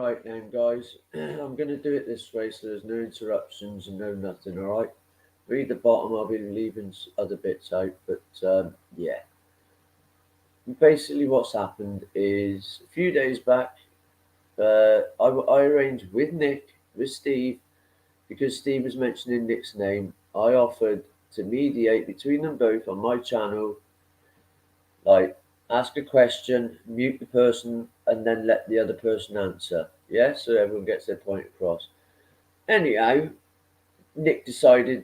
Right then, guys, I'm going to do it this way so there's no interruptions and no nothing, alright? Read the bottom, I'll be leaving other bits out, but yeah. Basically, what's happened is a few days back, I arranged with Nick, with Steve, because Steve was mentioning Nick's name. I offered to mediate between them both on my channel, like ask a question, mute the person, and then let the other person answer. Yeah, so everyone gets their point across. Anyhow, Nick decided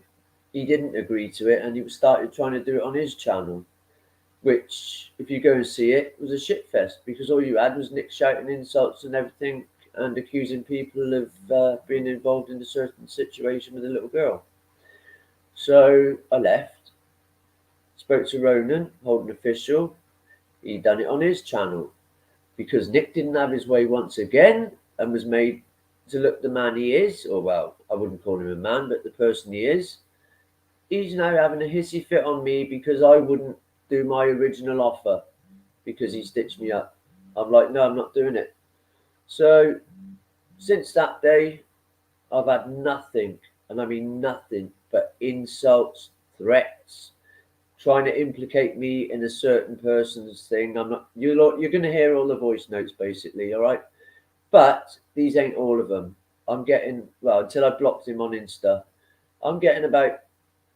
he didn't agree to it and he started trying to do it on his channel, which, if you go and see it, was a shitfest because all you had was Nick shouting insults and everything and accusing people of being involved in a certain situation with a little girl. So I left, spoke to Ronan, Holden Official. He done it on his channel because Nick didn't have his way once again and was made to look the man he is, or well, I wouldn't call him a man, but the person he is. He's now having a hissy fit on me because I wouldn't do my original offer because he stitched me up. I'm like, no, I'm not doing it. So since that day, I've had nothing, and I mean nothing, but insults, threats, trying to implicate me in a certain person's thing. I'm not. You're going to hear all the voice notes, basically. All right, but these ain't all of them. I'm getting until I blocked him on Insta. I'm getting about,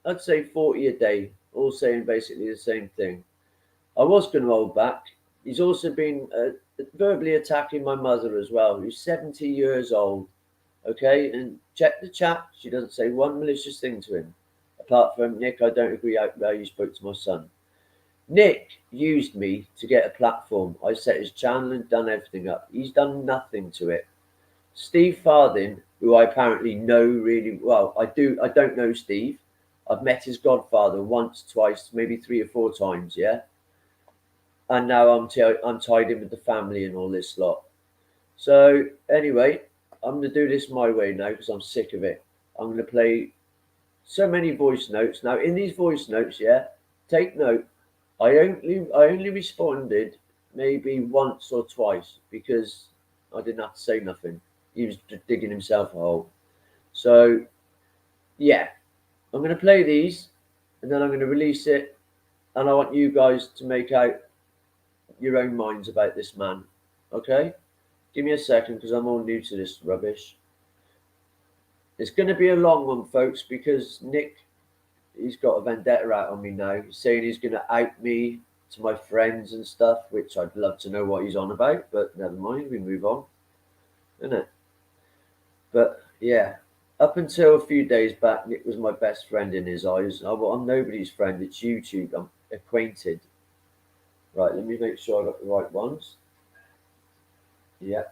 I'd say, 40 a day, all saying basically the same thing. I was going to hold back. He's also been verbally attacking my mother as well, who's 70 years old. Okay, and check the chat. She doesn't say one malicious thing to him. Apart from Nick, I don't agree how you spoke to my son. Nick used me to get a platform. I set his channel and done everything up. He's done nothing to it. Steve Farthing, who I apparently know really well, I don't know Steve. I've met his godfather once, twice, maybe 3 or 4 times, yeah. And now I'm tied in with the family and all this lot. So anyway, I'm gonna do this my way now because I'm sick of it. I'm gonna play so many voice notes. Now in these voice notes, yeah, take note. I only responded maybe once or twice because I didn't have to say nothing. He was digging himself a hole. So yeah, I'm gonna play these and then I'm gonna release it, and I want you guys to make out your own minds about this man. Okay? Give me a second because I'm all new to this rubbish. It's going to be a long one, folks, because Nick, he's got a vendetta out on me now. He's saying he's going to out me to my friends and stuff, which I'd love to know what he's on about, but never mind, we move on. Isn't it? But yeah, up until a few days back, Nick was my best friend in his eyes. I'm nobody's friend, it's YouTube. I'm acquainted. Right, let me make sure I got the right ones. Yeah.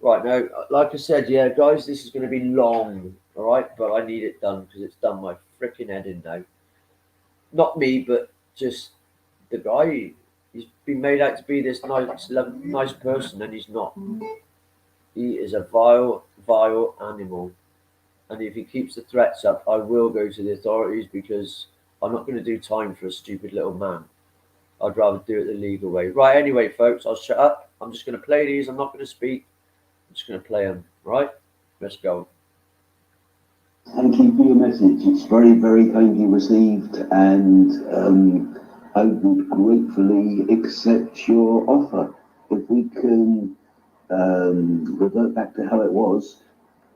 Right now, like I said, yeah, guys, this is going to be long, all right? But I need it done because it's done my freaking head in now. Not me, but just the guy. He's been made out to be this nice person, and he's not. He is a vile, vile animal. And if he keeps the threats up, I will go to the authorities because I'm not going to do time for a stupid little man. I'd rather do it the legal way. Right, anyway, folks, I'll shut up. I'm just going to play these. I'm not going to speak. I'm just going to play them, right? Let's go. Thank you for your message. It's very, very kindly received, and I would gratefully accept your offer. If we can revert back to how it was.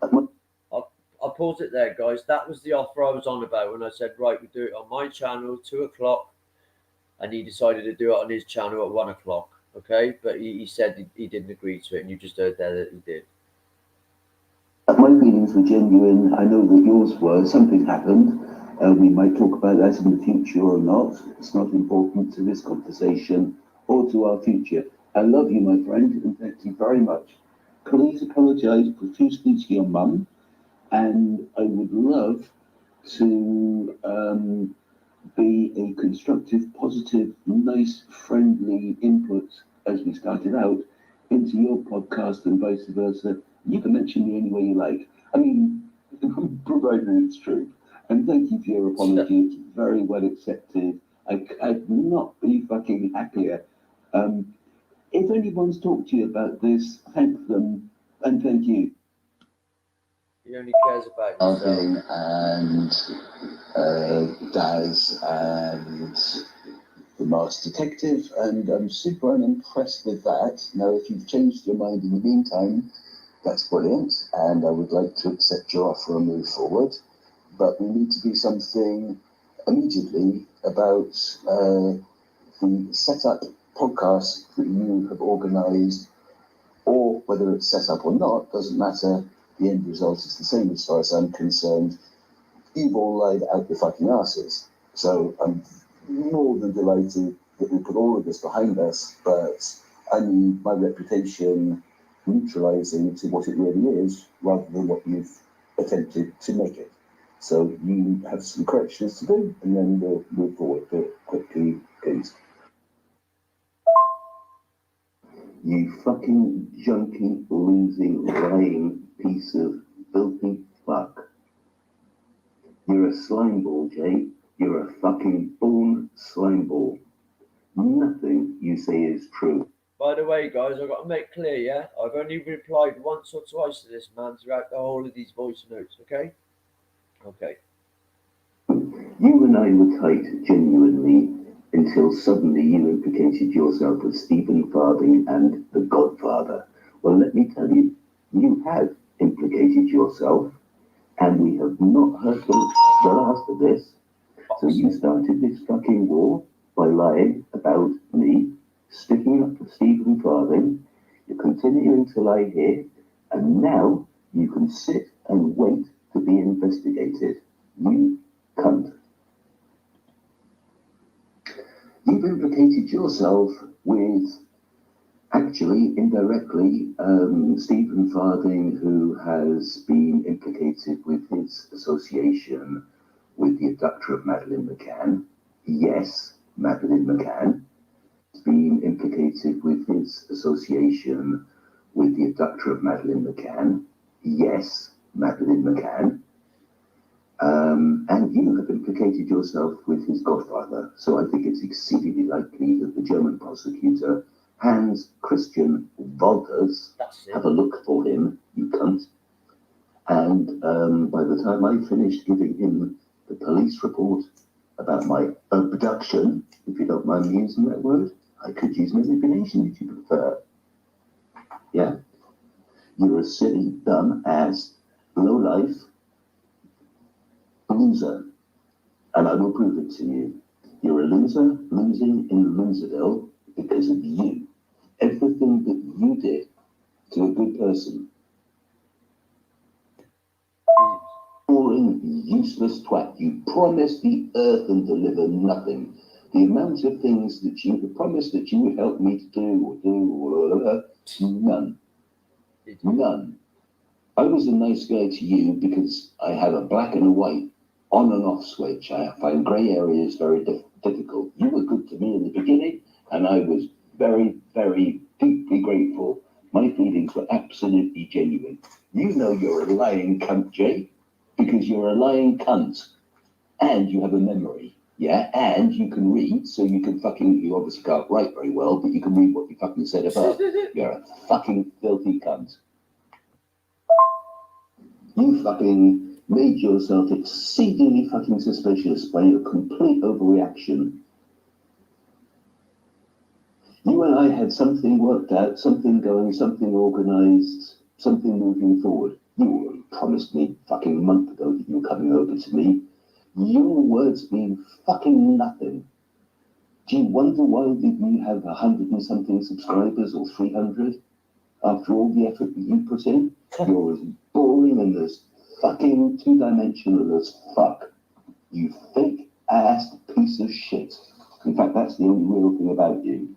I'll pause it there, guys. That was the offer I was on about when I said, right, we do it on my channel, 2 o'clock, and he decided to do it on his channel at 1 o'clock. Okay, but he said he didn't agree to it, and you just heard there that he did. My feelings were genuine. I know that yours were. Something happened. We might talk about that in the future or not. It's not important to this conversation or to our future. I love you, my friend, and thank you very much. Please apologise profusely to your mum, and I would love to be a constructive, positive, nice, friendly input as we started out into your podcast and vice versa. You can mention me any way you like. I mean, provided it's true. And thank you for your apology. It's very well accepted. I could not be fucking happier. If anyone's talked to you about this, thank them and thank you. He only cares about himself. Alvin and Daz and the Masked Detective, and I'm super unimpressed with that. Now, if you've changed your mind in the meantime, that's brilliant, and I would like to accept your offer and move forward. But we need to do something immediately about the setup podcast that you have organised, or whether it's set up or not, doesn't matter. The end result is the same as far as I'm concerned. You've all lied out your fucking asses. So I'm more than delighted that we put all of this behind us, but I need my reputation neutralising to what it really is, rather than what you've attempted to make it. So you have some corrections to do, and then we'll move forward. But quickly, please. You fucking junky, losing, lying piece of filthy fuck. You're a slime ball, Jay. You're a fucking born slime ball. Nothing you say is true. By the way, guys, I've got to make clear, yeah? I've only replied once or twice to this man throughout the whole of these voice notes, okay? Okay. You and I were tight, genuinely, until suddenly you implicated yourself with Stephen Farthing and the Godfather. Well, let me tell you, you have implicated yourself, and we have not heard the last of this. So you started this fucking war by lying about me, sticking up for Stephen Farthing. You're continuing to lie here, and now you can sit and wait to be investigated. You cunt. You've implicated yourself with, actually, indirectly, Stephen Farthing, who has been implicated with his association with the abductor of Madeleine McCann. Yes, Madeleine McCann. He's been implicated with his association with the abductor of Madeleine McCann. Yes, Madeleine McCann. And you have implicated yourself with his godfather. So I think it's exceedingly likely that the German prosecutor, Hans Christian Wolters, have a look for him, you cunt. And by the time I finished giving him the police report about my abduction, if you don't mind me using that word, I could use manipulation if you prefer. Yeah? You're a silly, dumb ass, low-life loser. And I will prove it to you. You're a loser, losing in Loserville because of you. Everything that you did to a good person. Boring, useless twat. You promised the earth and deliver nothing. The amount of things that you promised that you would help me to do, none. None. I was a nice guy to you because I have a black and a white on and off switch. I find grey areas very difficult. You were good to me in the beginning, and I was very, very deeply grateful. My feelings were absolutely genuine. You know you're a lying cunt, Jay, because you're a lying cunt. And you have a memory, yeah? And you can read, so you can fucking, you obviously can't write very well, but you can read what you fucking said above. You're a fucking filthy cunt. You fucking made yourself exceedingly fucking suspicious by your complete overreaction. You and I had something worked out, something going, something organised, something moving forward. You promised me fucking a month ago that you were coming over to me. Your words mean fucking nothing. Do you wonder why you have 100 and something subscribers or 300? After all the effort that you put in, you're as boring and as fucking two-dimensional as fuck. You fake-ass piece of shit. In fact, that's the only real thing about you.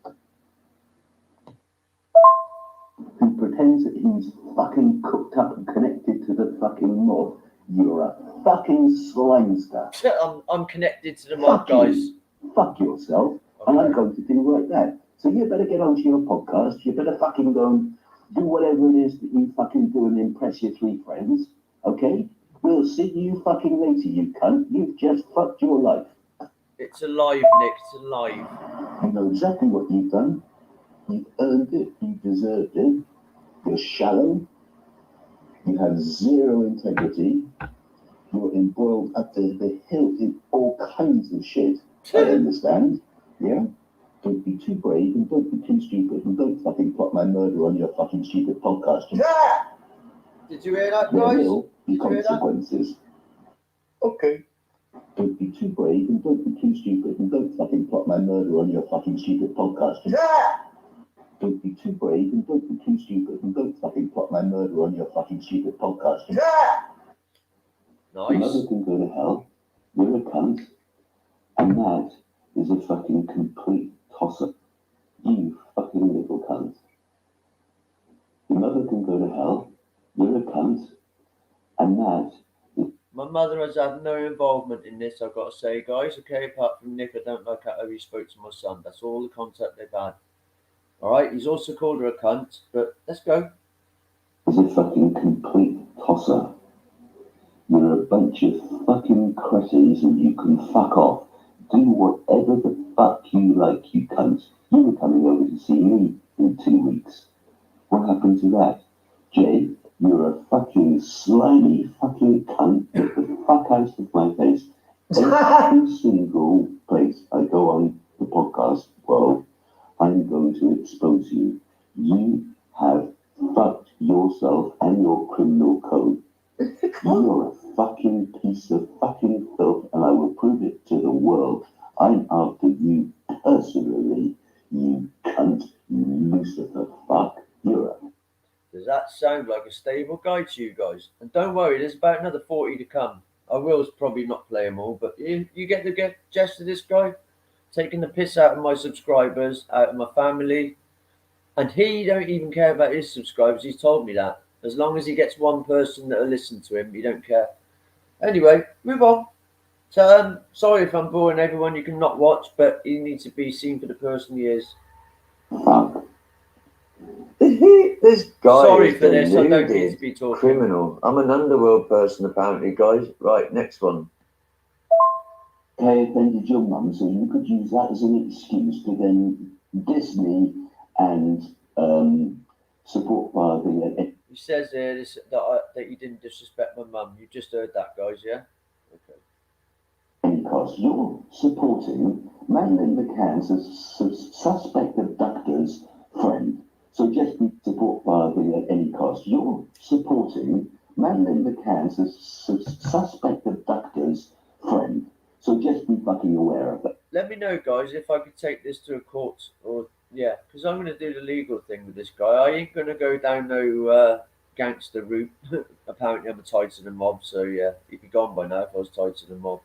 Who pretends that he's fucking cooked up and connected to the fucking mob. You're a fucking slimester. I'm connected to the mob, guys. Fuck yourself. Okay. And I'm going to do like that. So you better get onto your podcast. You better fucking go and do whatever it is that you fucking do and impress your 3 friends. Okay? We'll see you fucking later, you cunt. You've just fucked your life. It's alive, Nick. It's alive. You know exactly what you've done. You've earned it. You deserved it. You're shallow. You have zero integrity. You're embroiled up to the hilt in all kinds of shit. I understand. Yeah? Don't be too brave and don't be too stupid and don't fucking plot my murder on your fucking stupid podcast. Yeah! Did you hear that, There guys? will be Did you hear that? consequences. Okay. Don't be too brave and don't be too stupid and don't fucking plot my murder on your fucking stupid podcast. Yeah! Don't be too brave and don't be too stupid and don't fucking plot my murder on your fucking stupid podcast. Yeah! Your mother Nice. can go to hell. You're a cunt. And that is a fucking complete toss-up. You fucking little cunt. Your mother can go to hell. You're a cunt. And that is... My mother has had no involvement in this, I've got to say, guys. Okay, apart from Nick, I don't like how he spoke to my son. That's all the contact they've had. Alright, he's also called her a cunt, but let's go. is a fucking complete toss-up. You're a bunch of fucking cretins and you can fuck off. Do whatever the fuck you like, you cunt. You were coming over to see me in 2 weeks. What happened to that? Jay, you're a fucking slimy fucking cunt. Get the fuck out of my face. Every single place I go on the podcast world, I'm going to expose you. You have fucked yourself and your criminal code. You're a fucking piece of fucking filth, and I will prove it to the world. I'm after you personally, you cunt, you Lucifer fuck. You're a... Does that sound like a stable guide to you guys? And don't worry, there's about another 40 to come. I will probably not play them all, but you get the gist of this guy? Taking the piss out of my subscribers, out of my family. And he don't even care about his subscribers, he's told me that. As long as he gets one person that'll listen to him, he don't care. Anyway, move on. So, sorry if I'm boring everyone, you can not watch, but he needs to be seen for the person he is. fuck. This guy Sorry is for this, I don't need deluded to be talking. criminal. I'm an underworld person, apparently, guys. Right, next one. I offended your mum, so you could use that as an excuse to then diss me and support Barbie. He says here that you didn't disrespect my mum. You just heard that, guys, yeah? Okay. Because you're supporting Madeleine McCann's suspect abductor's friend. So just support Barbie at any cost. You're supporting Madeleine McCann's suspect abductor's friend. So just be fucking aware of it. Let me know, guys, if I could take this to a court or, yeah, because I'm going to do the legal thing with this guy. I ain't going to go down no gangster route. Apparently, I'm tied to the mob, so yeah, he'd be gone by now if I was tied to the mob.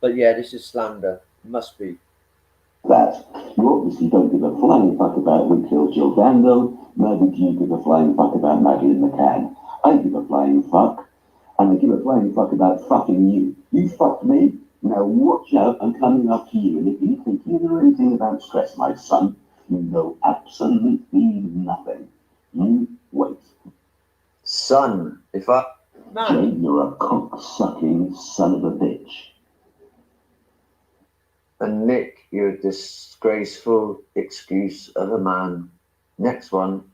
But yeah, this is slander. It must be. That you obviously don't give a flying fuck about who killed Jill Dando, neither do you give a flying fuck about Madeleine McCann. I give a flying fuck, and I give a flying fuck about fucking you. You fucked me, now watch out, I'm coming after you, and if you think you know anything about stress, my son, you know absolutely nothing. You wait. Son, if I... Jay, Man, you're a cock-sucking son of a bitch. And Nick, you're a disgraceful excuse of a man. Next one.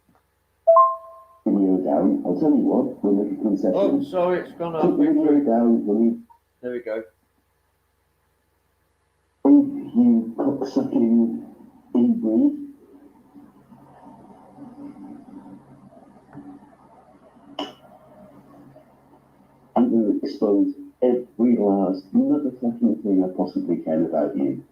Video down, I'll tell you what, we'll make a concession. oh, sorry, it's gone Take the halfway video through. down, we'll leave. There we go. You cocksucking inbreed. I'm going to expose every last motherfucking thing I possibly can about you.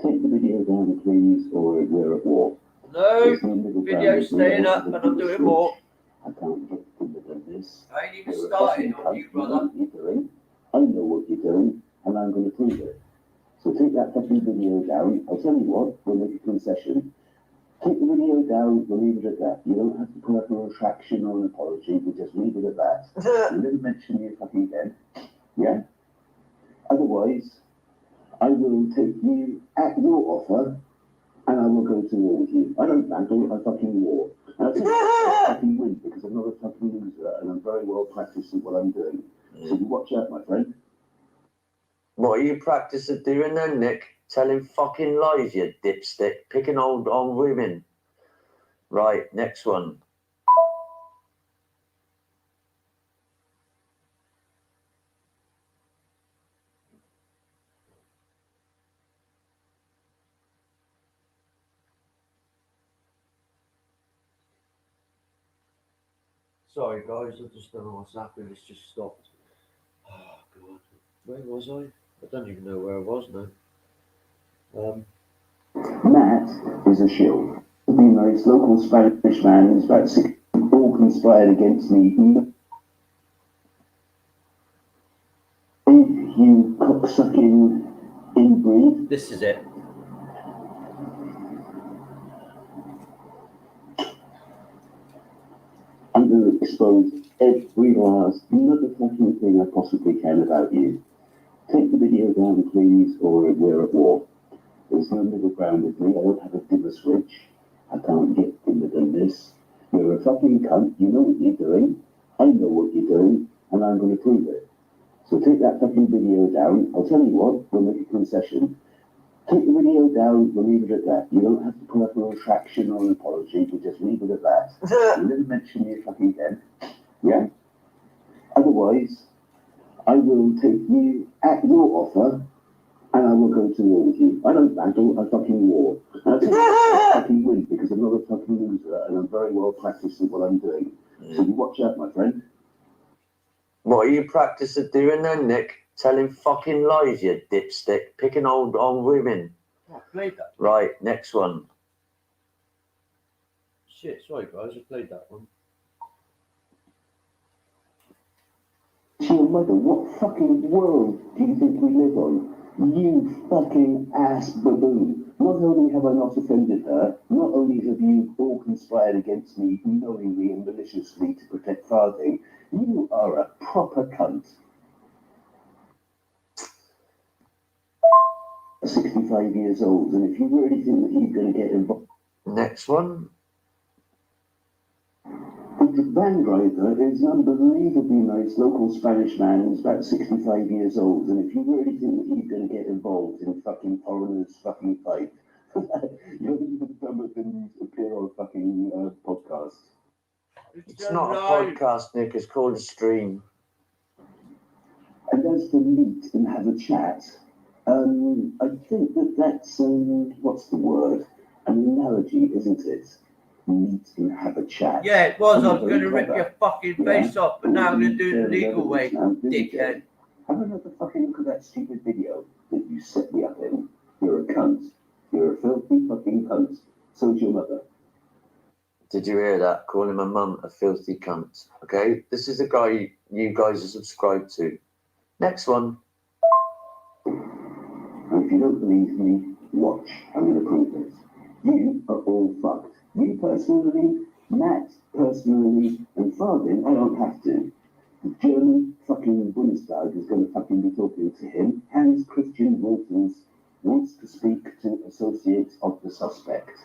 Take the video down, please, or we're at war. No, There's no middle ground. video's staying We're up and I'm doing more. I can't get rid of this. I ain't even You're a started fucking on cunt. you, You know brother. what you're doing. I know what you're doing, and I'm going to prove it. So take that fucking video down. I'll tell you what, we'll make a concession. Take the video down, we'll leave it at that. You don't have to put up a retraction or an apology, we'll just leave it at that. You never mention me fucking again. Yeah? Otherwise, I will take you at your offer, and I will go to war with you. I don't battle, I fucking war. And I'll take I fucking win, because I'm not a fucking loser, and I'm very well practiced at what I'm doing. So you watch out, my friend. What are you practicing doing then, Nick? Telling fucking lies, you dipstick. Picking old women. Right, next one. Sorry, guys, I just don't know what's happened. It's just stopped. Oh, God. Where was I? I don't even know where I was now. Matt is a shill. To be nice, local Spanish man who's about 60, all conspired against me. You cocksucking inbreed. This is it. I'm going to expose every last motherfucking thing I possibly can about you. Take the video down, please, or we're at war. There's no middle ground with me. I don't have a dimmer switch. I can't get dimmer than this. You're a fucking cunt. You know what you're doing. I know what you're doing, and I'm going to prove it. So take that fucking video down. I'll tell you what, we'll make a concession. Take the video down, we'll leave it at that. You don't have to put up a retraction or an apology, we'll just leave it at that. You didn't mention me fucking again. Yeah? Otherwise, I will take you at your offer, and I will go to war with you. I don't battle, I fucking war. And I think I fucking win, because I'm not a fucking loser, and I'm very well practiced at what I'm doing. So you watch out, my friend. What are you practicing doing then, Nick? Telling fucking lies, you dipstick. Picking old women. Oh, I played that. Right, next one. Shit, sorry, guys, I played that one. Your mother, what fucking world do you think we live on? You fucking ass baboon. Not only have I not offended her, not only have you all conspired against me knowingly and maliciously to protect Farthing, you are a proper cunt. 65 years old, and if you really think that you're going to get involved. Next one. The van driver is an unbelievably nice local Spanish man who's about 65 years old, and if you really think that you're going to get involved in fucking foreigners fucking fight, you're even dumber than appear on fucking podcast. It's not a podcast, Nick. It's called a stream. And as to meet and have a chat, I think that that's, what's the word? An analogy, isn't it? Meet and have a chat. Yeah, it was. I was Very going to rip clever. your fucking Yeah. face off, but now I'm going to do it the legal way, Now, dickhead. Have another fucking look at that stupid video that you set me up in. You're a cunt. You're a filthy fucking cunt. So's your mother. Did you hear that? Calling my mum a filthy cunt. Okay? This is the guy you guys are subscribed to. Next one. And if you don't believe me, watch. I'm going to prove it. You are all fucked. You personally, Matt personally, and Farthing, I don't have to. The German fucking Bundestag is going to fucking be talking to him. Hans Christian Wiltens wants to speak to associates of the suspect.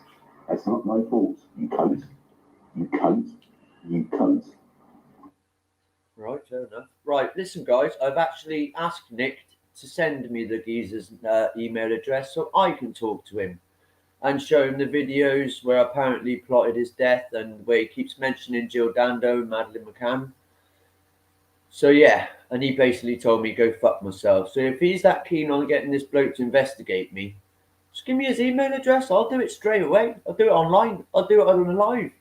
That's not my fault. You cunt. You cunt. You cunt. Right, fair enough. Right, listen, guys, I've actually asked Nick to send me the geezer's email address so I can talk to him and show him the videos where I apparently plotted his death and where he keeps mentioning Jill Dando and Madeleine McCann. So, yeah, and he basically told me go fuck myself. So if he's that keen on getting this bloke to investigate me, just give me his email address. I'll do it straight away. I'll do it online. I'll do it on live.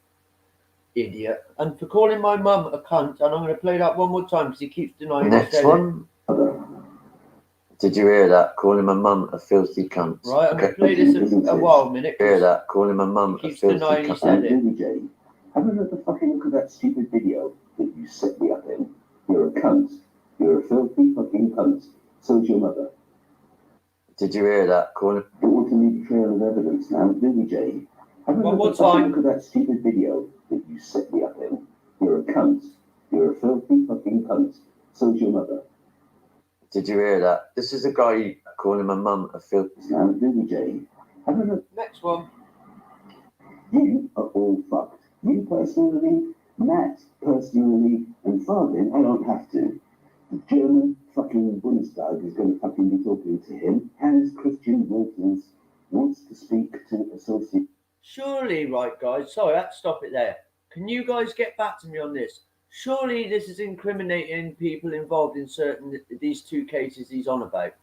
Idiot. And for calling my mum a cunt, and I'm going to play that one more time because he keeps denying he Next said one. Did you hear that? Calling my mum a filthy cunt. it. Right, I'm going to play this a while minute. Hear that? Calling my mum He a keeps filthy denying he cunt. said it. DJ, have another fucking look at that stupid video that you set me up in. You're a cunt. You're a filthy fucking cunt. So's your mother. Did you hear that? Calling. Don't want to leave a trail of evidence now, do we, Jay? Have One more another fucking time. look at that stupid video that you set me up in. You're a cunt. You're a filthy fucking cunt. So's your mother. Did you hear that? This is a guy calling my mum a filthy. Now, do we, Jay? Have another. Next one. You are all fucked. You personally, Matt personally, and Farthing, I don't have to. The German fucking Bundestag is going to fucking be talking to him. Hans Christian Wiltens wants to speak to associate. Surely, right, guys. Sorry, I have to stop it there. Can you guys get back to me on this? Surely this is incriminating people involved in these two cases he's on about.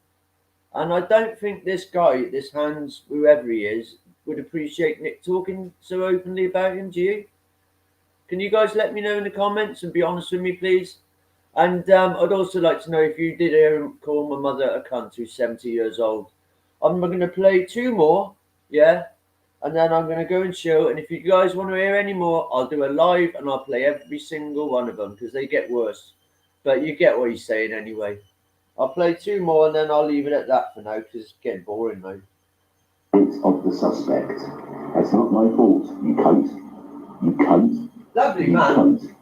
And I don't think this guy, this Hans, whoever he is, would appreciate Nick talking so openly about him, do you? Can you guys let me know in the comments and be honest with me, please? And I'd also like to know if you did hear him call my mother a cunt who's 70 years old. I'm going to play 2 more, yeah? And then I'm going to go and show. And if you guys want to hear any more, I'll do a live and I'll play every single one of them because they get worse. But you get what he's saying anyway. I'll play 2 more and then I'll leave it at that for now because it's getting boring now. It's of the suspect. That's not my fault, you cunt. You cunt. Lovely, You man. cunt.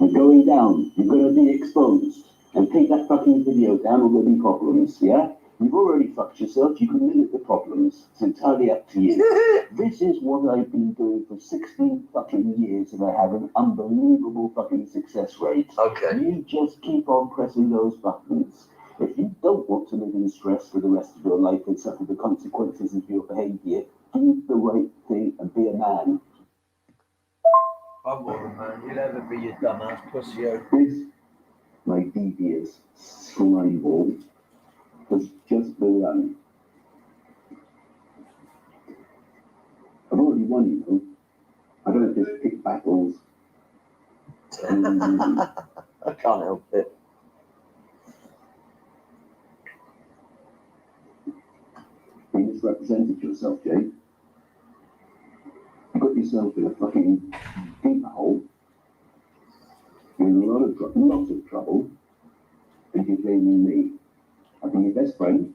You're going down. You're going to be exposed. And take that fucking video down or there'll be problems, yeah? You've already fucked yourself. You can limit the problems. It's entirely up to you. This is what I've been doing for 16 fucking years and I have an unbelievable fucking success rate. Okay. You just keep on pressing those buttons. If you don't want to live in stress for the rest of your life and suffer the consequences of your behaviour, do the right thing and be a man. I'm more a man. You'll ever be your dumbass pussy. This, my devious slime ball, has just begun. I've already won, you know. I don't just pick battles. I can't help it. You misrepresented yourself, Jay. You got yourself in a fucking deep hole. You're in a lot of trouble. And you're blaming me. I've been your best friend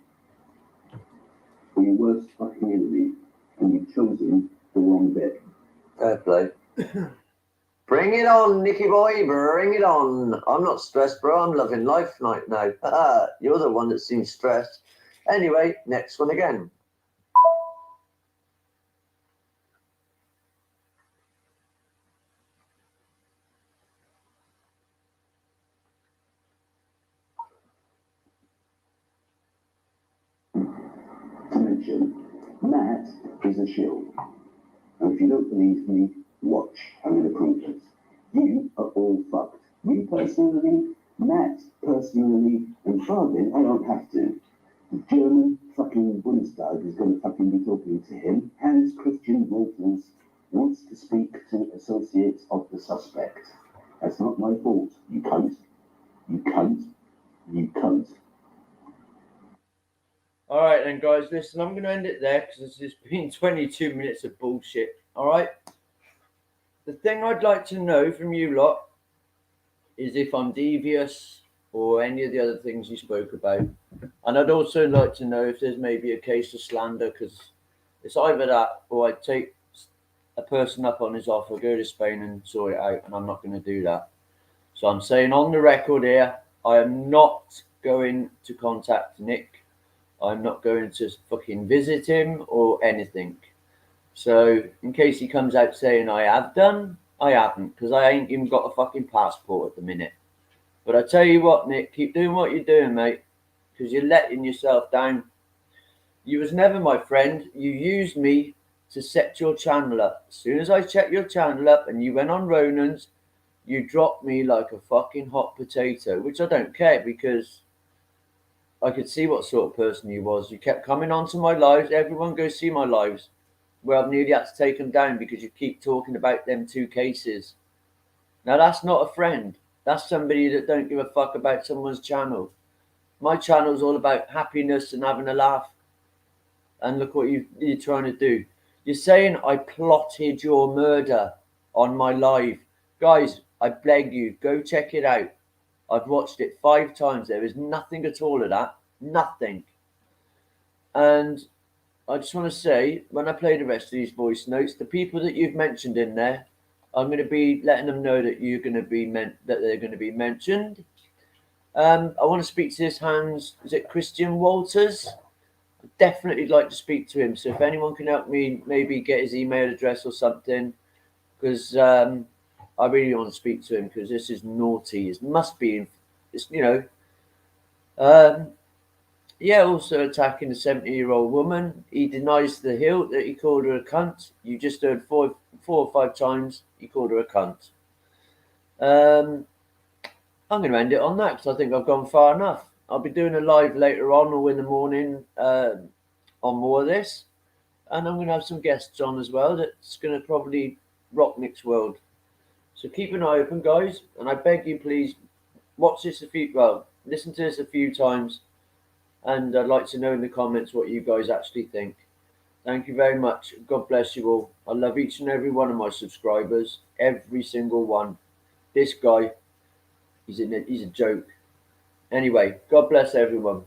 or your worst fucking enemy, and you've chosen the wrong bit. Fair play. Bring it on, Nicky boy, bring it on. I'm not stressed, bro. I'm loving life right now. You're the one that seems stressed. Anyway, next one again. To mention, Matt is a shield. And if you don't believe me, watch. I'm going to prove it. You are all fucked. You personally, Matt personally, and Fabian, I don't have to. The German fucking Bundestag is going to fucking be talking to him. Hans Christian Wolters wants to speak to associates of the suspect. That's not my fault. You cunt. You cunt. You cunt. All right, then, guys, listen, I'm going to end it there because it's been 22 minutes of bullshit. All right. The thing I'd like to know from you lot is if I'm devious or any of the other things you spoke about. And I'd also like to know if there's maybe a case of slander because it's either that or I'd take a person up on his offer, go to Spain and sort it out, and I'm not going to do that. So I'm saying on the record here, I am not going to contact Nick. I'm not going to fucking visit him or anything. So in case he comes out saying I have done, I haven't, because I ain't even got a fucking passport at the minute. But I tell you what, Nick, keep doing what you're doing, mate, because you're letting yourself down. You was never my friend. You used me to set your channel up. As soon as I checked your channel up and you went on Ronan's, you dropped me like a fucking hot potato, which I don't care because I could see what sort of person you was. You kept coming onto my lives. Everyone go see my lives. Where I've nearly had to take them down because you keep talking about them 2 cases. Now that's not a friend. That's somebody that don't give a fuck about someone's channel. My channel's all about happiness and having a laugh. And look what you're trying to do. You're saying I plotted your murder on my live. Guys, I beg you, go check it out. I've watched it 5 times. There is nothing at all of that. Nothing. And I just want to say, when I play the rest of these voice notes, the people that you've mentioned in there, I'm going to be letting them know that you're going to be that they're going to be mentioned. I want to speak to this Hans. Is it Christian Wolters? I'd definitely like to speak to him. So if anyone can help me, maybe get his email address or something, because I really want to speak to him because this is naughty. It must be, it's Yeah, also attacking a 70-year-old woman. He denies the hilt that he called her a cunt. You just heard four or five times he called her a cunt. I'm going to end it on that because I think I've gone far enough. I'll be doing a live later on or in the morning on more of this. And I'm going to have some guests on as well that's going to probably rock Nick's world. So keep an eye open, guys. And I beg you, please, watch this listen to this a few times. And I'd like to know in the comments what you guys actually think. Thank you very much. God bless you all. I love each and every one of my subscribers. Every single one. This guy, he's a joke. Anyway, God bless everyone.